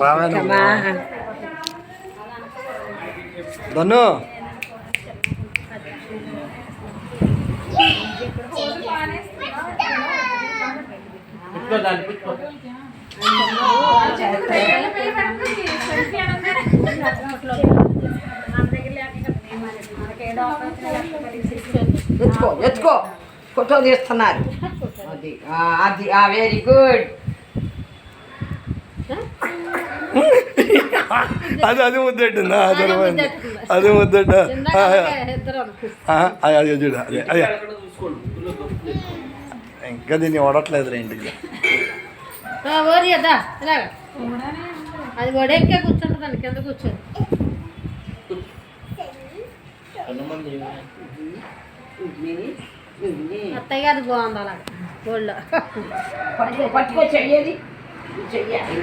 రావేనమ్మా దన్ను ఎత్తుకో ఎత్తుకో ఫోటో తీస్తున్నారు. అది అది వెరీ గుడ్. అది అది ముద్దెట్టుందా అది ముద్దెట్ట అది చూడు అదే అదే ఇంకా దీన్ని ఓడట్లేదు ఇంటికి. అది వడెక్కే కూర్చుంటుందండి, కింద కూర్చొని. అత్తయ్య గారు బాగుంది అలాగే గోల్డ్ పట్టుకో చెయ్యేది చెయ్యాలి.